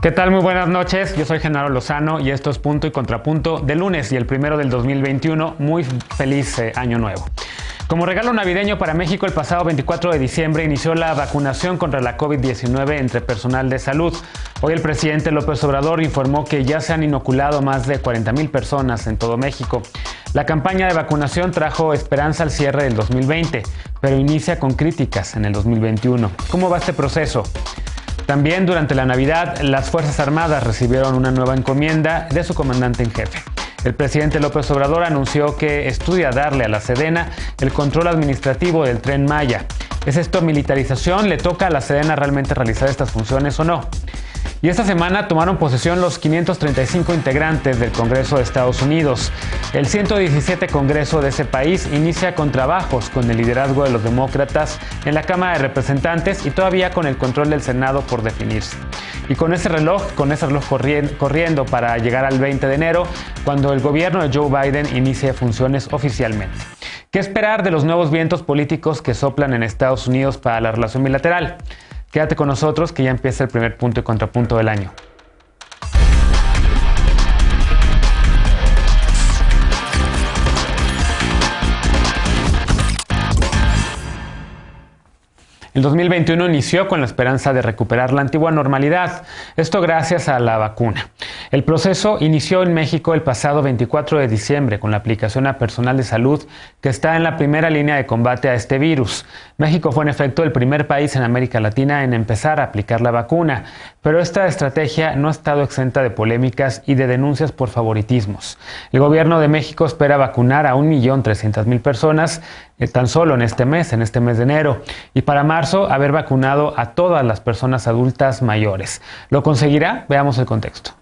¿Qué tal? Muy buenas noches. Yo soy Genaro Lozano y esto es Punto y Contrapunto de lunes y el primero del 2021. Muy feliz año nuevo. Como regalo navideño para México, el pasado 24 de diciembre inició la vacunación contra la COVID-19 entre personal de salud. Hoy el presidente López Obrador informó que ya se han inoculado más de 40,000 personas en todo México. La campaña de vacunación trajo esperanza al cierre del 2020, pero inicia con críticas en el 2021. ¿Cómo va este proceso? También durante la Navidad, las Fuerzas Armadas recibieron una nueva encomienda de su comandante en jefe. El presidente López Obrador anunció que estudia darle a la Sedena el control administrativo del Tren Maya. ¿Es esto militarización? ¿Le toca a la Sedena realmente realizar estas funciones o no? Y esta semana tomaron posesión los 535 integrantes del Congreso de Estados Unidos. El 117 Congreso de ese país inicia con trabajos con el liderazgo de los demócratas en la Cámara de Representantes y todavía con el control del Senado por definirse. Y con ese reloj corriendo para llegar al 20 de enero, cuando el gobierno de Joe Biden inicie funciones oficialmente. ¿Qué esperar de los nuevos vientos políticos que soplan en Estados Unidos para la relación bilateral? Quédate con nosotros que ya empieza el primer punto y contrapunto del año. El 2021 inició con la esperanza de recuperar la antigua normalidad, esto gracias a la vacuna. El proceso inició en México el pasado 24 de diciembre con la aplicación a personal de salud que está en la primera línea de combate a este virus. México fue en efecto el primer país en América Latina en empezar a aplicar la vacuna, pero esta estrategia no ha estado exenta de polémicas y de denuncias por favoritismos. El gobierno de México espera vacunar a 1,300,000 personas tan solo en este mes de enero, y para marzo haber vacunado a todas las personas adultas mayores. ¿Lo conseguirá? Veamos el contexto.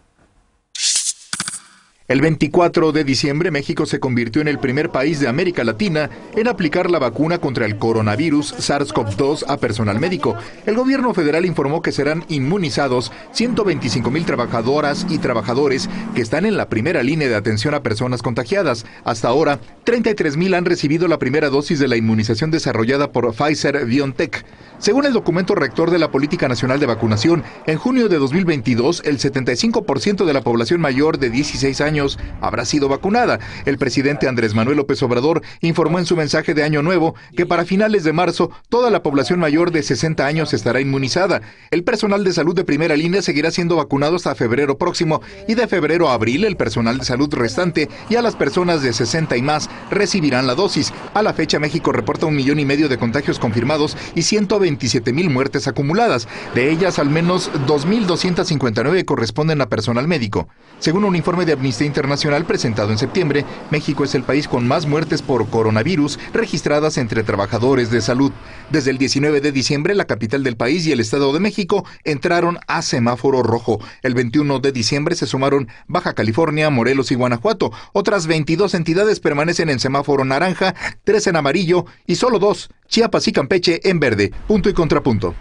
El 24 de diciembre, México se convirtió en el primer país de América Latina en aplicar la vacuna contra el coronavirus SARS-CoV-2 a personal médico. El gobierno federal informó que serán inmunizados 125,000 trabajadoras y trabajadores que están en la primera línea de atención a personas contagiadas. Hasta ahora, 33,000 han recibido la primera dosis de la inmunización desarrollada por Pfizer-BioNTech. Según el documento rector de la Política Nacional de Vacunación, en junio de 2022, el 75% de la población mayor de 16 años habrá sido vacunada. El presidente Andrés Manuel López Obrador informó en su mensaje de Año Nuevo que para finales de marzo toda la población mayor de 60 años estará inmunizada. El personal de salud de primera línea seguirá siendo vacunado hasta febrero próximo y de febrero a abril el personal de salud restante y a las personas de 60 y más recibirán la dosis. A la fecha, México reporta 1,5 millones de contagios confirmados y 127,000 muertes acumuladas. De ellas, al menos 2,259 corresponden a personal médico. Según un informe de Amnistía Internacional presentado en septiembre, México es el país con más muertes por coronavirus registradas entre trabajadores de salud. Desde el 19 de diciembre, la capital del país y el Estado de México entraron a semáforo rojo. El 21 de diciembre se sumaron Baja California, Morelos y Guanajuato. Otras 22 entidades permanecen en semáforo naranja, 3 en amarillo y solo 2, Chiapas y Campeche, en verde. Punto y contrapunto.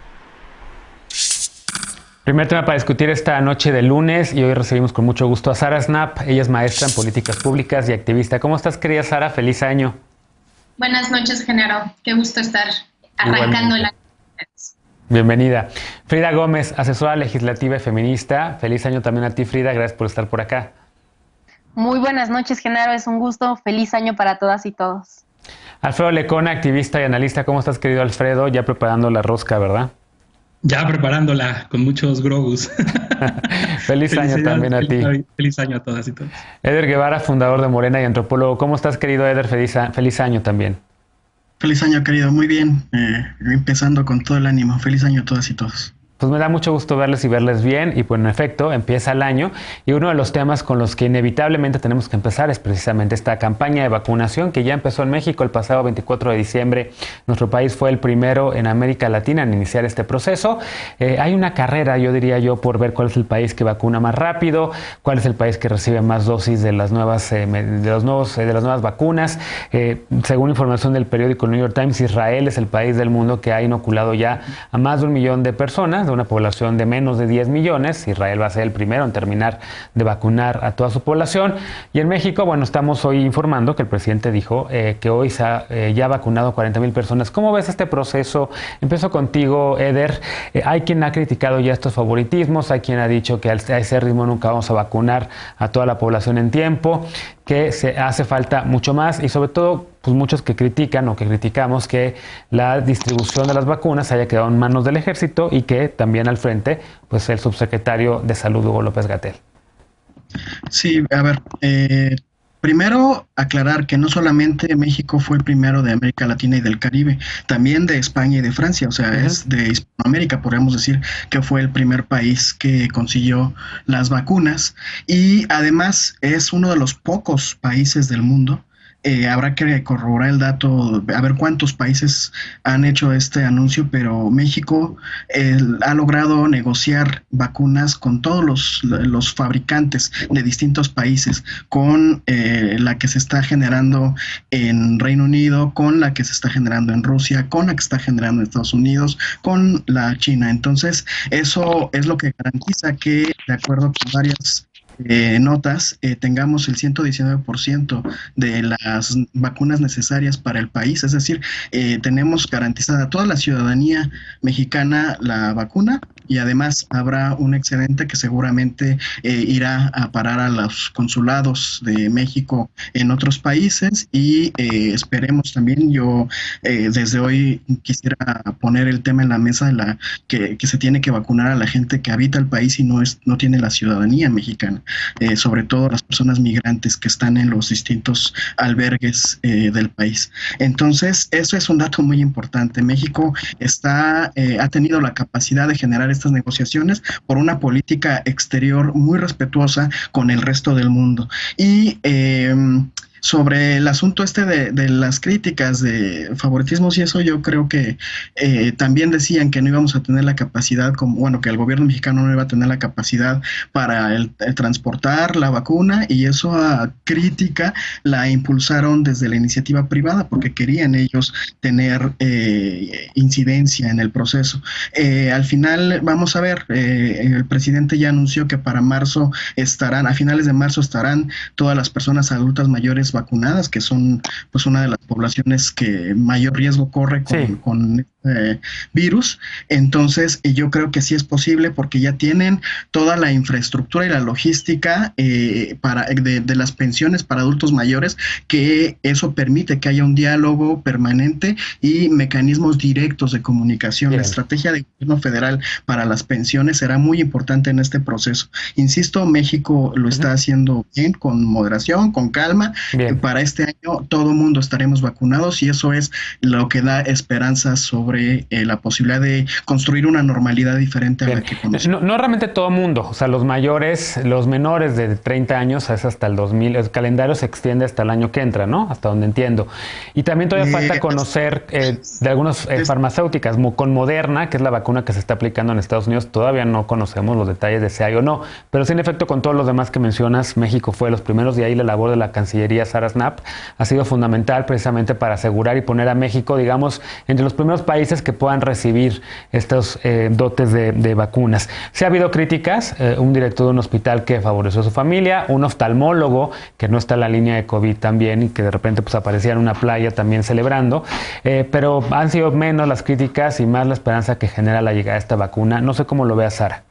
Primer tema para discutir esta noche de lunes y hoy recibimos con mucho gusto a Sara Snap. Ella es maestra en políticas públicas y activista. ¿Cómo estás, querida Sara? Feliz año. Buenas noches, Genaro. Qué gusto estar arrancando la... Bienvenida. Frida Gómez, asesora legislativa y feminista. Feliz año también a ti, Frida. Gracias por estar por acá. Muy buenas noches, Genaro. Es un gusto. Feliz año para todas y todos. Alfredo Lecona, activista y analista. ¿Cómo estás, querido Alfredo? Ya preparando la rosca, ¿verdad? Ya preparándola con muchos globos. Feliz año también a ti. Feliz año a todas y todos. Eder Guevara, fundador de Morena y antropólogo. ¿Cómo estás, querido Eder? Feliz año también. Feliz año, querido. Muy bien. Empezando con todo el ánimo. Feliz año a todas y todos. Pues me da mucho gusto verles y verles bien y pues en efecto empieza el año y uno de los temas con los que inevitablemente tenemos que empezar es precisamente esta campaña de vacunación que ya empezó en México el pasado 24 de diciembre. Nuestro país fue el primero en América Latina en iniciar este proceso. Hay una carrera, yo diría yo, por ver cuál es el país que vacuna más rápido, cuál es el país que recibe más dosis de las nuevas vacunas. Según información del periódico New York Times, Israel es el país del mundo que ha inoculado ya a más de 1 millón de personas. de una población de menos de 10 millones. Israel va a ser el primero en terminar de vacunar a toda su población. Y en México, bueno, estamos hoy informando que el presidente dijo que hoy se ha ya vacunado 40,000 personas. ¿Cómo ves este proceso? Empiezo contigo, Eder. Hay quien ha criticado ya estos favoritismos, hay quien ha dicho que a ese ritmo nunca vamos a vacunar a toda la población en tiempo, que se hace falta mucho más y sobre todo pues muchos que critican o que criticamos que la distribución de las vacunas haya quedado en manos del ejército y que también al frente pues el subsecretario de Salud, Hugo López-Gatell. Sí, a ver, primero aclarar que no solamente México fue el primero de América Latina y del Caribe, también de España y de Francia, o sea, es de Hispanoamérica, podríamos decir que fue el primer país que consiguió las vacunas y además es uno de los pocos países del mundo. Habrá que corroborar el dato, a ver cuántos países han hecho este anuncio, pero México ha logrado negociar vacunas con todos los fabricantes de distintos países, con la que se está generando en Reino Unido, con la que se está generando en Rusia, con la que se está generando en Estados Unidos, con la China. Entonces, eso es lo que garantiza que, de acuerdo con varias notas, tengamos el 119% de las vacunas necesarias para el país, es decir, tenemos garantizada a toda la ciudadanía mexicana la vacuna y además habrá un excedente que seguramente irá a parar a los consulados de México en otros países y esperemos también, yo desde hoy quisiera poner el tema en la mesa de que se tiene que vacunar a la gente que habita el país y no tiene la ciudadanía mexicana. Sobre todo las personas migrantes que están en los distintos albergues del país. Entonces, eso es un dato muy importante. México ha tenido la capacidad de generar estas negociaciones por una política exterior muy respetuosa con el resto del mundo. Y sobre el asunto de las críticas de favoritismos y eso, yo creo que también decían que no íbamos a tener la capacidad, que el gobierno mexicano no iba a tener la capacidad para el transportar la vacuna y eso a crítica la impulsaron desde la iniciativa privada porque querían ellos tener incidencia en el proceso. Al final, vamos a ver, el presidente ya anunció que para a finales de marzo estarán todas las personas adultas mayores vacunadas, que son pues una de las poblaciones que mayor riesgo corre con virus. Entonces yo creo que sí es posible porque ya tienen toda la infraestructura y la logística de las pensiones para adultos mayores, que eso permite que haya un diálogo permanente y mecanismos directos de comunicación. Bien. La estrategia del gobierno federal para las pensiones será muy importante en este proceso. Insisto, México lo está haciendo bien, con moderación, con calma. Bien. Para este año todo mundo estaremos vacunados y eso es lo que da esperanza sobre la posibilidad de construir una normalidad diferente a la que conocemos. No realmente todo mundo, o sea, los menores de 30 años es hasta el 2000, el calendario se extiende hasta el año que entra, ¿no? Hasta donde entiendo. Y también todavía falta conocer de algunas farmacéuticas, con Moderna, que es la vacuna que se está aplicando en Estados Unidos, todavía no conocemos los detalles de si hay o no, pero sí, en efecto, con todos los demás que mencionas, México fue de los primeros y ahí la labor de la Cancillería Sara Snap ha sido fundamental precisamente para asegurar y poner a México, digamos, entre los primeros países que puedan recibir estos dotes de vacunas. Sí ha habido críticas, un director de un hospital que favoreció a su familia, un oftalmólogo que no está en la línea de COVID también y que de repente pues aparecía en una playa también celebrando, pero han sido menos las críticas y más la esperanza que genera la llegada de esta vacuna. No sé cómo lo vea Sara.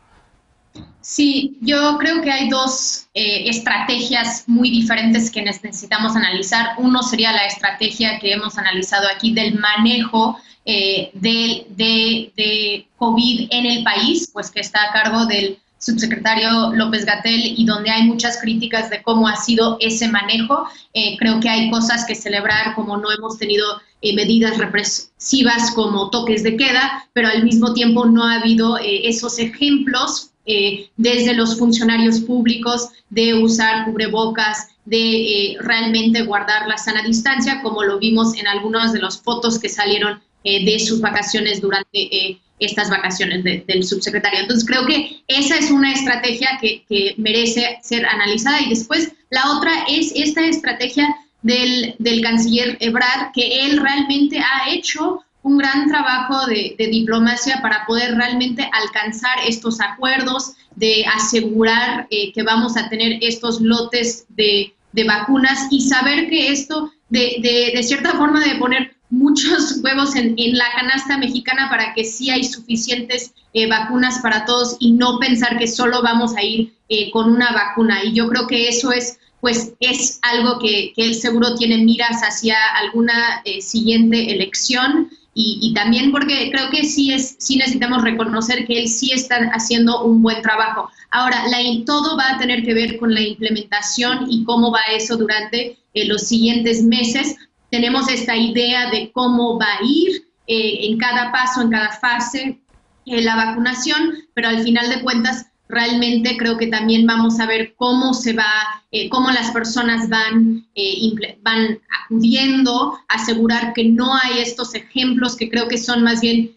Sí, yo creo que hay dos estrategias muy diferentes que necesitamos analizar. Uno sería la estrategia que hemos analizado aquí del manejo de COVID en el país, pues que está a cargo del subsecretario López-Gatell y donde hay muchas críticas de cómo ha sido ese manejo. Creo que hay cosas que celebrar, como no hemos tenido medidas represivas como toques de queda, pero al mismo tiempo no ha habido esos ejemplos desde los funcionarios públicos de usar cubrebocas, de realmente guardar la sana distancia, como lo vimos en algunas de las fotos que salieron de sus vacaciones durante estas vacaciones del subsecretario. Entonces creo que esa es una estrategia que merece ser analizada y después la otra es esta estrategia del canciller Ebrard, que él realmente ha hecho un gran trabajo de diplomacia para poder realmente alcanzar estos acuerdos, de asegurar que vamos a tener estos lotes de vacunas y saber que esto, de cierta forma, de poner muchos huevos en la canasta mexicana para que sí hay suficientes vacunas para todos y no pensar que solo vamos a ir con una vacuna. Y yo creo que eso es algo que él seguro tiene miras hacia alguna siguiente elección y también porque creo que sí necesitamos reconocer que él sí está haciendo un buen trabajo. Ahora, todo va a tener que ver con la implementación y cómo va eso durante los siguientes meses. Tenemos esta idea de cómo va a ir en cada paso, en cada fase la vacunación, pero al final de cuentas realmente creo que también vamos a ver cómo cómo las personas van acudiendo, asegurar que no hay estos ejemplos que creo que son más bien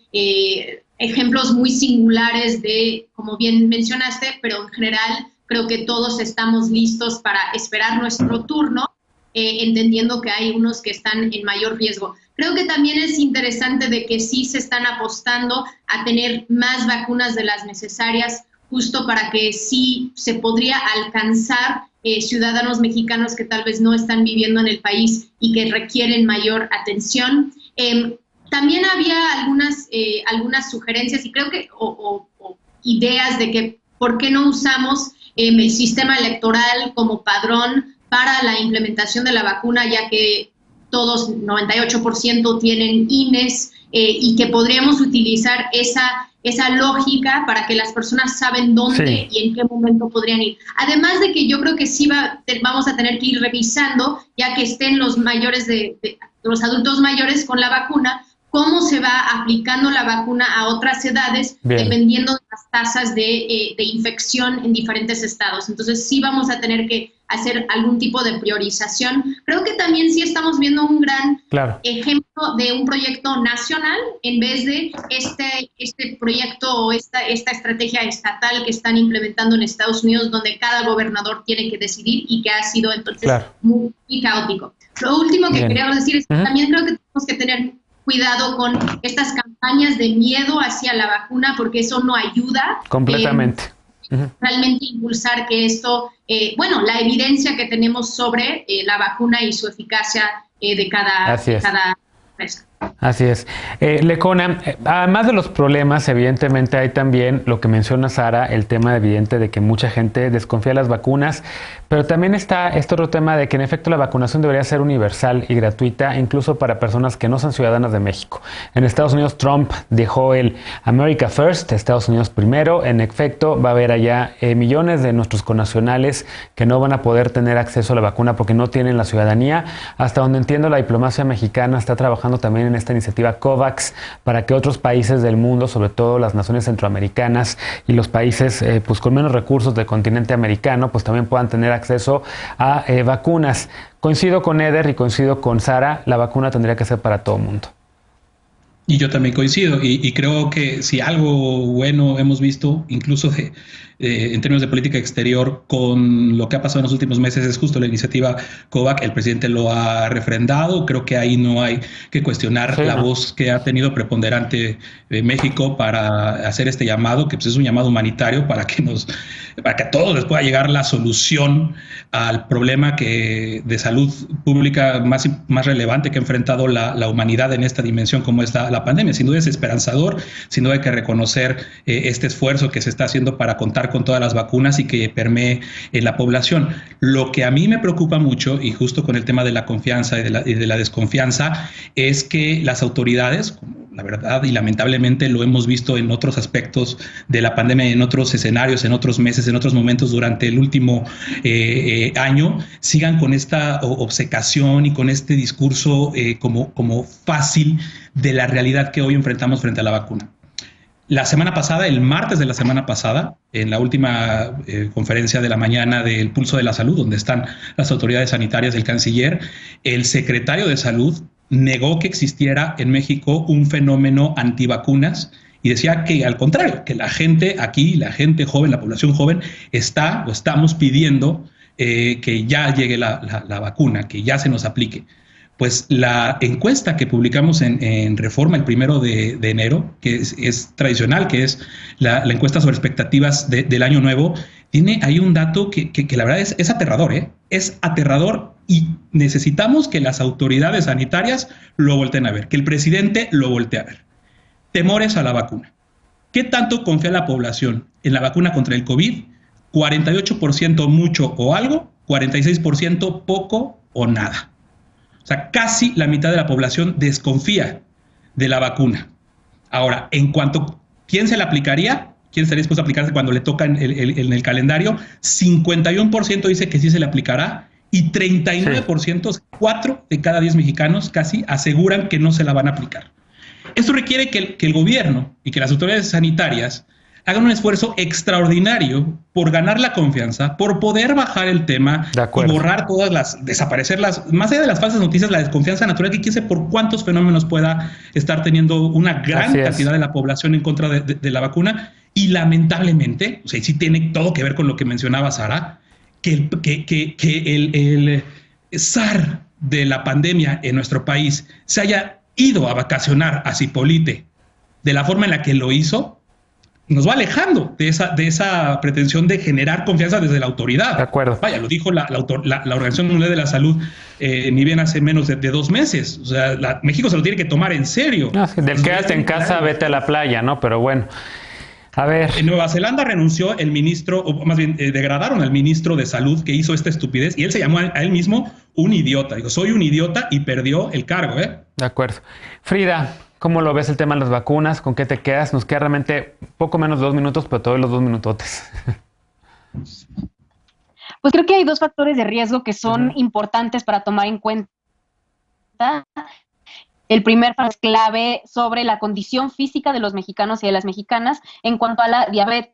ejemplos muy singulares de, como bien mencionaste, pero en general creo que todos estamos listos para esperar nuestro turno, entendiendo que hay unos que están en mayor riesgo. Creo que también es interesante de que sí se están apostando a tener más vacunas de las necesarias, justo para que sí se podría alcanzar ciudadanos mexicanos que tal vez no están viviendo en el país y que requieren mayor atención. También había algunas sugerencias y creo que o ideas de que por qué no usamos el sistema electoral como padrón para la implementación de la vacuna, ya que todos, 98%, tienen INES y que podríamos utilizar esa lógica para que las personas saben dónde y en qué momento podrían ir. Además de que yo creo que sí vamos a tener que ir revisando, ya que estén los mayores los adultos mayores con la vacuna, cómo se va aplicando la vacuna a otras edades, dependiendo de las tasas de infección en diferentes estados. Entonces sí vamos a tener que hacer algún tipo de priorización. Creo que también sí estamos viendo un gran ejemplo de un proyecto nacional en vez de este proyecto o esta estrategia estatal que están implementando en Estados Unidos, donde cada gobernador tiene que decidir y que ha sido entonces muy caótico. Lo último que quería decir es que también creo que tenemos que tener cuidado con estas campañas de miedo hacia la vacuna, porque eso no ayuda. Completamente. Realmente impulsar que esto, la evidencia que tenemos sobre la vacuna y su eficacia de cada empresa. Así es. Lecona, además de los problemas, evidentemente hay también lo que menciona Sara, el tema evidente de que mucha gente desconfía de las vacunas, pero también está este otro tema de que en efecto la vacunación debería ser universal y gratuita, incluso para personas que no son ciudadanas de México. En Estados Unidos Trump dejó el America First, Estados Unidos primero. En efecto, va a haber allá millones de nuestros connacionales que no van a poder tener acceso a la vacuna porque no tienen la ciudadanía. Hasta donde entiendo, la diplomacia mexicana está trabajando también en esta iniciativa COVAX para que otros países del mundo, sobre todo las naciones centroamericanas y los países pues con menos recursos del continente americano, pues también puedan tener acceso a vacunas. Coincido con Eder y coincido con Sara, la vacuna tendría que ser para todo el mundo. Y yo también coincido y creo que si algo bueno hemos visto, incluso en términos de política exterior, con lo que ha pasado en los últimos meses, es justo la iniciativa COVAX. El presidente lo ha refrendado. Creo que ahí no hay que cuestionar la voz que ha tenido preponderante México para hacer este llamado, que pues es un llamado humanitario para que a todos les pueda llegar la solución al problema de salud pública más relevante que ha enfrentado la humanidad en esta dimensión como es la pandemia. Sin duda es esperanzador, sin duda hay que reconocer este esfuerzo que se está haciendo para contar con todas las vacunas y que permee en la población. Lo que a mí me preocupa mucho, y justo con el tema de la confianza y de la desconfianza, es que las autoridades, como la verdad y lamentablemente lo hemos visto en otros aspectos de la pandemia, en otros escenarios, en otros meses, en otros momentos durante el último año, sigan con esta obcecación y con este discurso como fácil de la realidad que hoy enfrentamos frente a la vacuna. La semana pasada, el martes de la semana pasada, en la última conferencia de la mañana del Pulso de la Salud, donde están las autoridades sanitarias del canciller, el secretario de Salud negó que existiera en México un fenómeno antivacunas y decía que al contrario, que la gente aquí, la gente joven, la población joven, estamos pidiendo que ya llegue la vacuna, que ya se nos aplique. pues la encuesta que publicamos en Reforma el 1 de enero, que es tradicional, que es la encuesta sobre expectativas del año nuevo, tiene ahí un dato que la verdad es aterrador, ¿eh? Es aterrador y necesitamos que las autoridades sanitarias lo volteen a ver, que el presidente lo voltee a ver. Temores a la vacuna. ¿Qué tanto confía la población en la vacuna contra el COVID? 48% mucho o algo, 46% poco o nada. O sea, casi la mitad de la población desconfía de la vacuna. Ahora, en cuanto a quién se la aplicaría, quién estaría dispuesto a aplicarse cuando le toca en el calendario, 51% dice que sí se le aplicará y 39%, 4 de cada 10 mexicanos casi aseguran que no se la van a aplicar. Esto requiere que el gobierno y que las autoridades sanitarias hagan un esfuerzo extraordinario por ganar la confianza, por poder bajar el tema y borrar desaparecerlas, más allá de las falsas noticias, la desconfianza natural que quién sabe por cuántos fenómenos pueda estar teniendo una gran cantidad de la población en contra de la vacuna. Y lamentablemente, o sea, sí tiene todo que ver con lo que mencionaba Sara, que el zar de la pandemia en nuestro país se haya ido a vacacionar a Zipolite de la forma en la que lo hizo, nos va alejando de esa pretensión de generar confianza desde la autoridad. De acuerdo. Vaya, lo dijo la Organización Mundial de la Salud ni bien hace menos de 2 meses. O sea, México se lo tiene que tomar en serio. No, del quédate en casa, vete a la playa, ¿no? Pero bueno, a ver. En Nueva Zelanda renunció el ministro, o más bien degradaron al ministro de Salud que hizo esta estupidez y él se llamó a él mismo un idiota. Dijo, soy un idiota y perdió el cargo, ¿eh? De acuerdo. Frida, ¿cómo lo ves el tema de las vacunas? ¿Con qué te quedas? Nos queda realmente poco menos de 2 minutos, pero todos los 2 minutotes. Pues creo que hay 2 factores de riesgo que son importantes para tomar en cuenta. El primer factor es clave sobre la condición física de los mexicanos y de las mexicanas en cuanto a la diabetes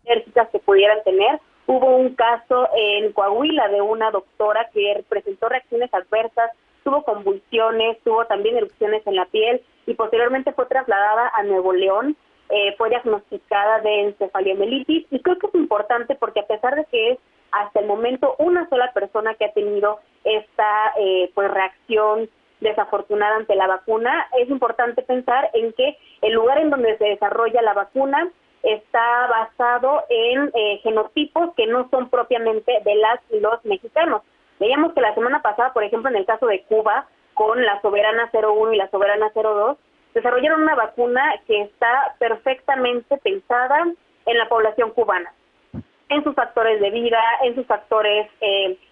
que pudieran tener. Hubo un caso en Coahuila de una doctora que presentó reacciones adversas, tuvo convulsiones, tuvo también erupciones en la piel y posteriormente fue trasladada a Nuevo León. Fue diagnosticada de encefalomielitis y creo que es importante porque a pesar de que es hasta el momento una sola persona que ha tenido esta reacción desafortunada ante la vacuna, es importante pensar en que el lugar en donde se desarrolla la vacuna está basado en genotipos que no son propiamente de las y los mexicanos. Veíamos que la semana pasada, por ejemplo, en el caso de Cuba, con la Soberana 01 y la Soberana 02, desarrollaron una vacuna que está perfectamente pensada en la población cubana, en sus factores de vida, en sus factores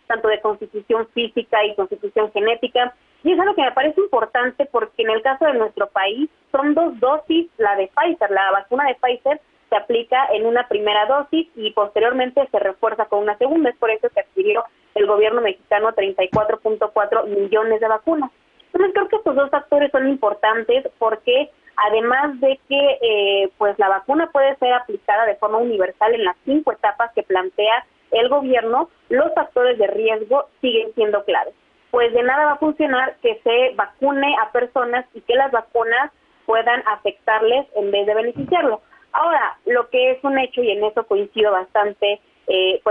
tanto de constitución física y constitución genética. Y es algo que me parece importante porque en el caso de nuestro país son 2 dosis, la de Pfizer, la vacuna de Pfizer se aplica en una primera dosis y posteriormente se refuerza con una segunda. Es por eso que adquirió el gobierno mexicano 34.4 millones de vacunas. Entonces creo que estos 2 factores son importantes porque además de que la vacuna puede ser aplicada de forma universal en las 5 etapas que plantea el gobierno, los factores de riesgo siguen siendo claves. Pues de nada va a funcionar que se vacune a personas y que las vacunas puedan afectarles en vez de beneficiarlo. Ahora, lo que es un hecho, y en eso coincido bastante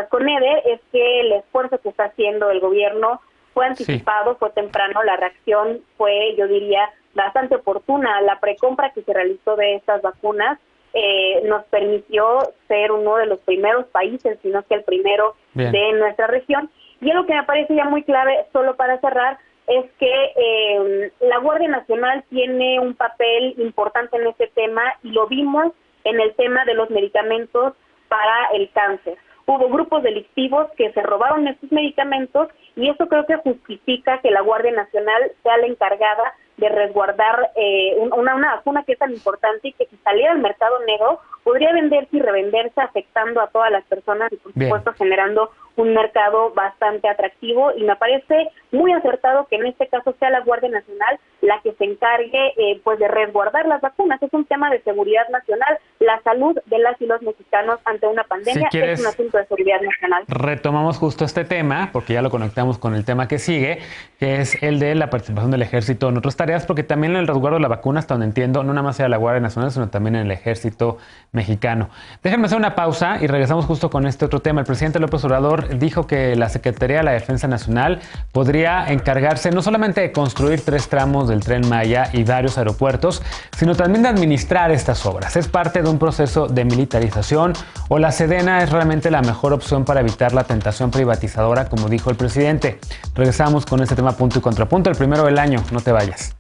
con Eder, es que el esfuerzo que está haciendo el gobierno fue anticipado, fue temprano, la reacción fue, yo diría, bastante oportuna. La precompra que se realizó de estas vacunas nos permitió ser uno de los primeros países, si no es que el primero de nuestra región. Y algo que me parece ya muy clave, solo para cerrar, es que la Guardia Nacional tiene un papel importante en este tema y lo vimos en el tema de los medicamentos para el cáncer. Hubo grupos delictivos que se robaron estos medicamentos y eso creo que justifica que la Guardia Nacional sea la encargada de resguardar una vacuna que es tan importante y que si saliera al mercado negro podría venderse y revenderse afectando a todas las personas y por supuesto generando un mercado bastante atractivo y me parece muy acertado que en este caso sea la Guardia Nacional la que se encargue de resguardar las vacunas. Es un tema de seguridad nacional, la salud de las y los mexicanos ante una pandemia es un asunto de seguridad nacional. Retomamos justo este tema porque ya lo conectamos con el tema que sigue, que es el de la participación del ejército en otras tareas, porque también el resguardo de la vacuna, hasta donde entiendo, no nada más sea la Guardia Nacional, sino también en el ejército mexicano. Déjenme hacer una pausa y regresamos justo con este otro tema. El presidente López Obrador Obrador dijo que la Secretaría de la Defensa Nacional podría encargarse no solamente de construir 3 tramos del Tren Maya y varios aeropuertos, sino también de administrar estas obras. ¿Es parte de un proceso de militarización o la Sedena es realmente la mejor opción para evitar la tentación privatizadora, como dijo el presidente? Regresamos con este tema punto y contrapunto, el primero del año. No te vayas.